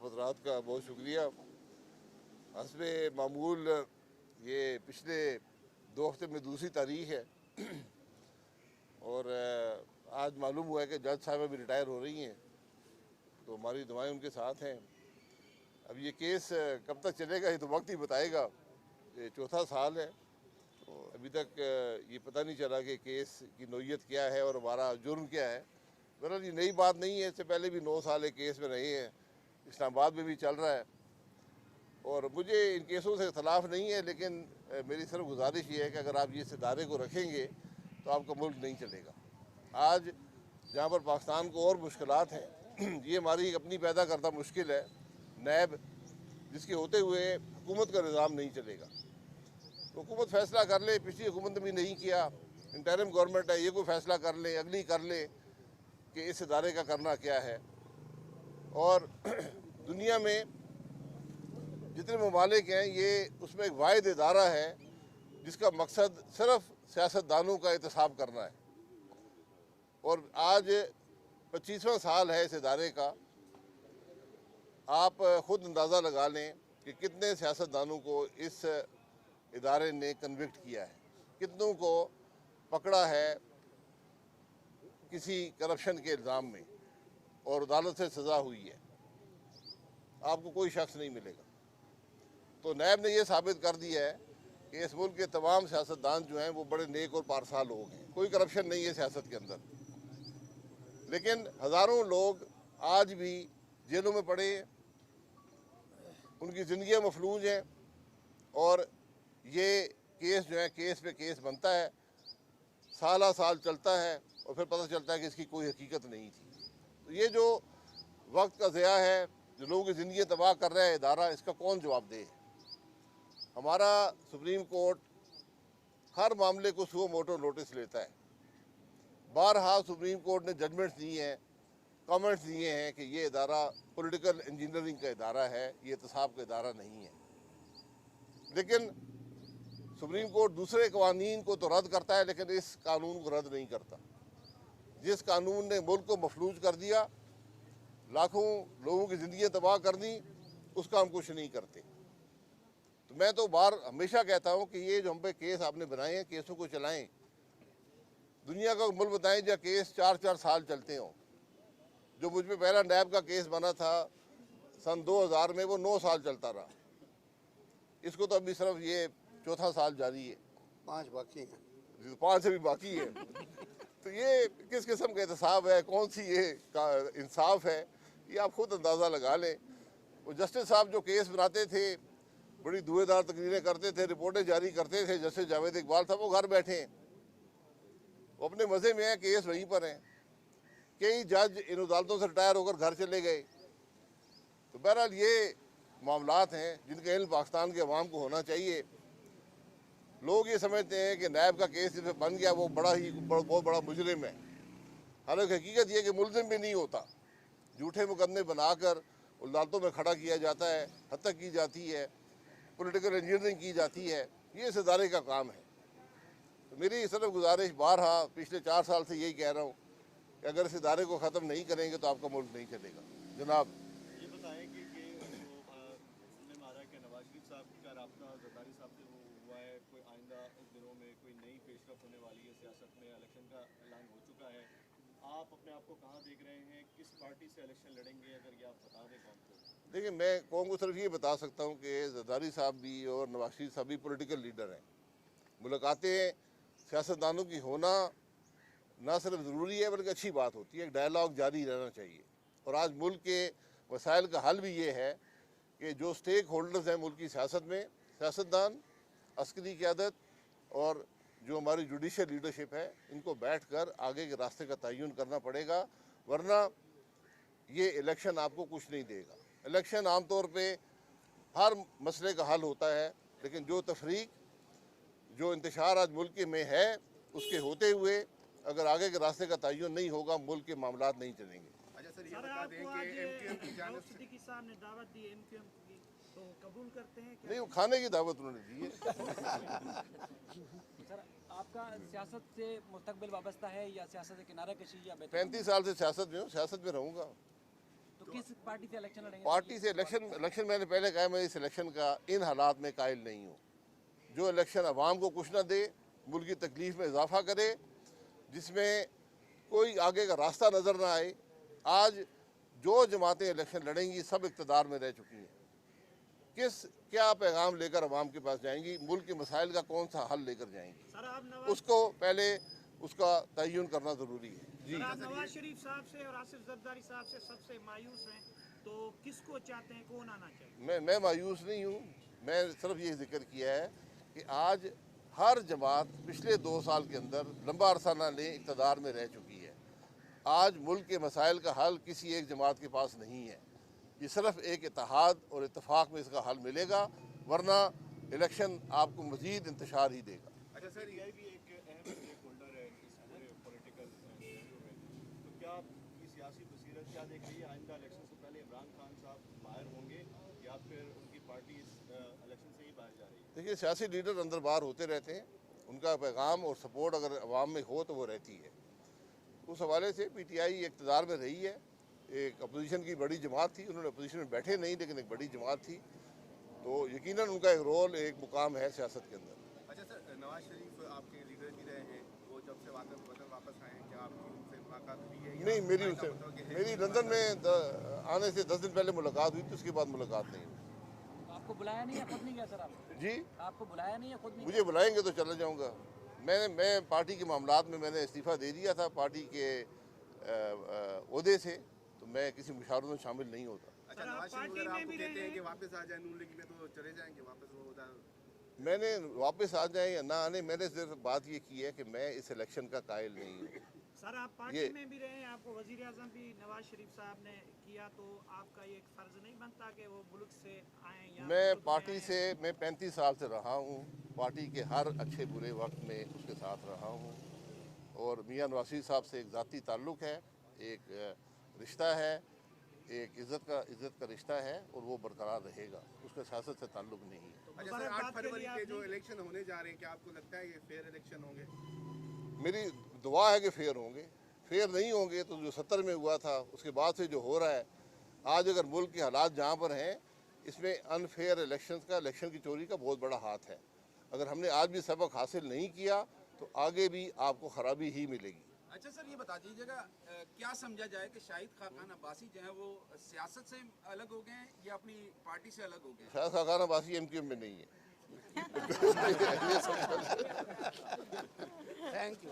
हजरात का बहुत शुक्रिया। हस्बे मामूल ये पिछले 2 हफ्ते में दूसरी तारीख है और आज मालूम हुआ है कि जज साहब अभी रिटायर हो रही हैं, तो हमारी दुआएं उनके साथ हैं। अब ये केस कब तक चलेगा ये तो वक्त ही बताएगा। ये चौथा साल है, तो अभी तक ये पता नहीं चला कि केस की नोयत क्या है और हमारा जुर्म क्या है। बहरहाल ये नई बात नहीं है, इससे पहले भी 9 साल एक केस में रहे हैं, इस्लामाबाद में भी चल रहा है और मुझे इन केसों से इख्तलाफ नहीं है, लेकिन मेरी सिर्फ गुजारिश ये है कि अगर आप ये इदारे को रखेंगे तो आपका मुल्क नहीं चलेगा। आज जहाँ पर पाकिस्तान को और मुश्किलात हैं, ये हमारी अपनी पैदा करता मुश्किल है, नैब, जिसके होते हुए हुकूमत का निज़ाम नहीं चलेगा। तो हुकूमत फैसला कर ले, पिछली हुकूमत ने भी नहीं किया, इंटरिम गवर्नमेंट है, ये कोई फैसला कर ले, अगली कर ले कि इस इदारे का करना क्या है। और दुनिया में जितने ममालिक हैं, ये उसमें एक वाहिद इदारा है जिसका मकसद सिर्फ सियासतदानों का एहतसाब करना है। और आज 25वां साल है इस इदारे का। आप ख़ुद अंदाज़ा लगा लें कि कितने सियासतदानों को इस इदारे ने कन्विक्ट किया है, कितनों को पकड़ा है किसी करप्शन के इल्ज़ाम में और अदालत से सज़ा हुई है। आपको कोई शख्स नहीं मिलेगा। तो नैब ने यह साबित कर दिया है कि इस मुल्क के तमाम सियासतदान जो हैं वो बड़े नेक और पारसा लोग हैं, कोई करप्शन नहीं है सियासत के अंदर। लेकिन हज़ारों लोग आज भी जेलों में पड़े हैं, उनकी ज़िंदगियाँ मफलूज हैं और ये केस जो है केस पे केस बनता है, साल साल चलता है और फिर पता चलता है कि इसकी कोई हकीकत नहीं थी। तो ये जो वक्त का ज़िया है, जो लोगों की ज़िंदगी तबाह कर रहा है इदारा, इसका कौन जवाब दे? हमारा सुप्रीम कोर्ट हर मामले को सुओ मोटो नोटिस लेता है। बारहा सुप्रीम कोर्ट ने जजमेंट्स दिए हैं, कमेंट्स दिए हैं कि ये इदारा पॉलिटिकल इंजीनियरिंग का इदारा है, ये एहतसाब का इदारा नहीं है। लेकिन सुप्रीम कोर्ट दूसरे कानून को तो रद्द करता है, लेकिन इस कानून को रद्द नहीं करता। जिस कानून ने मुल्क को मफलूज कर दिया, लाखों लोगों की ज़िंदगी तबाह कर दी, उसका हम कुछ नहीं करते। तो मैं तो हमेशा कहता हूँ कि ये जो हम पे केस आपने बनाए हैं, केसों को चलाएं। दुनिया का मुल्क बताएं जहाँ केस 4-4 साल चलते हों। जो मुझ पे पहला नैब का केस बना था सन 2000 में, वो 9 साल चलता रहा। इसको तो अभी सिर्फ ये चौथा साल जारी है, 5 बाकी हैं, 5 अभी बाकी है। तो ये किस किस्म का एहतसाब है, कौन सी ये इंसाफ है, ये आप खुद अंदाज़ा लगा लें। वो जस्टिस साहब जो केस बनाते थे, बड़ी धुएंधार तकरीरें करते थे, रिपोर्टें जारी करते थे, जस्टिस जावेद इकबाल साहब, वो घर बैठे हैं, वो अपने मज़े में हैं, केस वहीं पर हैं। कई जज इन अदालतों से रिटायर होकर घर चले गए। तो बहरहाल ये मामलात हैं जिनका इल्म पाकिस्तान के अवाम को होना चाहिए। लोग ये समझते हैं कि नैब का केस जिसमें बन गया वो बहुत बड़ा मुजरिम है। हालांकि हकीकत यह कि मुलजिम भी नहीं होता। झूठे मुकदमे बनाकर अदालतों में खड़ा किया जाता है, हत्या की जाती है, पॉलिटिकल इंजीनियरिंग की जाती है। ये इस इदारे का काम है। तो मेरी सिर्फ गुजारिश बारहा पिछले 4 साल से यही कह रहा हूँ कि अगर इस इदारे को ख़त्म नहीं करेंगे तो आपका मुल्क नहीं चलेगा। जनाब, ये बताएं कि सुनने में आ रहा है कि नवाज शरीफ साहब का रब्ता जरदारी साहब से वो हुआ है, कोई आइंदा दिनों में कोई नई पेशरफ होने वाली है सियासत में, इलेक्शन का ऐलान हो चुका है। आप अपने आप को कहाँ देख रहे हैं, किस पार्टी से इलेक्शन लड़ेंगे, अगर ये आप बता दें कौन को? देखिए, मैं कौम को सिर्फ ये बता सकता हूँ कि जरदारी साहब भी और नवाज शरीफ साहब भी पॉलिटिकल लीडर हैं। मुलाकातें सियासतदानों की होना ना सिर्फ ज़रूरी है बल्कि अच्छी बात होती है। एक डायलॉग जारी रहना चाहिए। और आज मुल्क के वसाइल का हल भी ये है कि जो स्टेक होल्डर्स हैं मुल्क की सियासत में, सियासतदान, अस्करी क़यादत और जो हमारी जुडिशल लीडरशिप है, इनको बैठ कर आगे के रास्ते का तयन करना पड़ेगा, वरना ये इलेक्शन आपको कुछ नहीं देगा। इलेक्शन आमतौर पे हर मसले का हल होता है, लेकिन जो तफरीक, जो इंतशार आज मुल्क में है, उसके होते हुए अगर आगे के रास्ते का तयन नहीं होगा, मुल्क के मामलात नहीं चलेंगे। अच्छा सर, ये बता दें कि एमक्यूएम की जानिब से सिद्दीकी साहब ने दावत दी एमक्यूएम की, तो कबूल करते हैं क्या? नहीं, वो खाने की दावत उन्होंने दी है। सर, आपका सियासत से मुस्तकबिल वाबस्ता है या सियासत से किनारा कशी या 35 साल से सियासत में हूँ, सियासत में रहूँगा। तो तो किस पार्टी से इलेक्शन लड़ेंगे? पार्टी से इलेक्शन मैंने पहले कहा, मैं इस इलेक्शन का इन हालात में कायल नहीं हूँ। जो इलेक्शन अवाम को कुछ ना दे, मुल्क की तकलीफ में इजाफा करे, जिसमें कोई आगे का रास्ता नज़र ना आए। आज जो जमातें इलेक्शन लड़ेंगी सब इक़्तिदार में रह चुकी हैं। क्या पैगाम लेकर अवाम के पास जाएंगी, मुल्क के मसाइल का कौन सा हल लेकर जाएंगी, सर आप उसको पहले उसका तयन करना ज़रूरी है। जी, नवाज शरीफ साहब से और आसिफ जरदारी साहब से सबसे मायूस हैं, तो किसको चाहते हैं, कौन आना चाहिए? मैं मायूस नहीं हूँ। मैं सिर्फ ये जिक्र किया है कि आज हर जमात पिछले 2 साल के अंदर लंबा अरसा न ले इक़्तिदार में रह चुकी है। आज मुल्क के मसाइल का हल किसी एक जमात के पास नहीं है। ये सिर्फ एक इत्तेहाद और इत्तेफाक में इसका हल मिलेगा, वरना इलेक्शन आपको मज़ीद इंतशार ही देगा। अच्छा सर, ये भी एक अहम स्टेक होल्डर है इस पूरे पॉलिटिकल सिनेरियो में, तो क्या आपकी सियासी बसीरत क्या देख रही है? आइंदा इलेक्शन से पहले इमरान खान साहब बाहर होंगे या फिर उनकी पार्टी इस इलेक्शन से ही बाहर जा रही है? देखिए, सियासी लीडर अंदर बाहर होते रहते हैं, उनका पैगाम और सपोर्ट अगर अवाम में हो तो वो रहती है। उस हवाले से PTI इक़्तिदार में रही है, एक अपोजिशन की बड़ी जमात थी, उन्होंने अपोजिशन में बैठे नहीं लेकिन एक बड़ी जमात थी, तो यकीनन उनका एक रोल, एक मुकाम है सियासत के अंदर। अच्छा सर, नवाज शरीफ आपके लीडर भी रहे हैं, वो जब से वतन वापस आए हैं, क्या आपकी उनसे मुलाकात हुई है? नहीं, मेरी लंदन में आने से 10 दिन पहले मुलाकात हुई थी, उसके बाद मुलाकात नहीं हुई। आपको बुलाया नहीं है, खुद नहीं गया सर आप? जी, आपको बुलाया नहीं है, खुद नहीं? मुझे बुलाएंगे तो चला जाऊँगा। मैं पार्टी के मामलात में मैंने इस्तीफ़ा दे दिया था पार्टी के ओहदे से, तो मैं किसी मुशावरत में शामिल नहीं होता। अच्छा, नवाज शरीफ अगर आपको कहते हैं कि वापस आ जाए नून लीग में, तो चले जाएंगे वापस? वो उधर मैंने वापस आ जाए या ना आने, मैंने सिर्फ बात ये की है कि मैं इस इलेक्शन का कायल नहीं हूँ। सर आप पार्टी में भी रहे हैं, आपको वजीर आजम भी नवाज शरीफ साहब ने किया, तो आपका ये एक फ़र्ज़ नहीं बनता कि वो मुल्क से आए? या मैं पार्टी से 35 साल से रहा हूँ, पार्टी के हर अच्छे बुरे वक्त में उसके साथ रहा हूँ, और मियां नवाज साहब से एक ज़ाती ताल्लुक़ है, एक रिश्ता है, एक इज़्ज़त का रिश्ता है, और वो बरकरार रहेगा, उसका सियासत से ताल्लुक़ नहीं है। अच्छा सर, 8 फरवरी के जो इलेक्शन होने जा रहे हैं, क्या आपको लगता है ये फेयर इलेक्शन होंगे? मेरी दुआ है कि फेयर होंगे। फेयर नहीं होंगे तो जो 70 में हुआ था उसके बाद से जो हो रहा है, आज अगर मुल्क के हालात जहाँ पर हैं, इसमें अनफेयर इलेक्शन की चोरी का बहुत बड़ा हाथ है। अगर हमने आज भी सबक हासिल नहीं किया तो आगे भी आपको खराबी ही मिलेगी। अच्छा सर, ये बता दीजिएगा, क्या समझा जाए कि शाहिद खाकान अब्बासी जो है वो सियासत से अलग हो गए हैं या अपनी पार्टी से अलग हो गए हैं? शायद खाकान अब्बासी MQM में नहीं है। Thank you.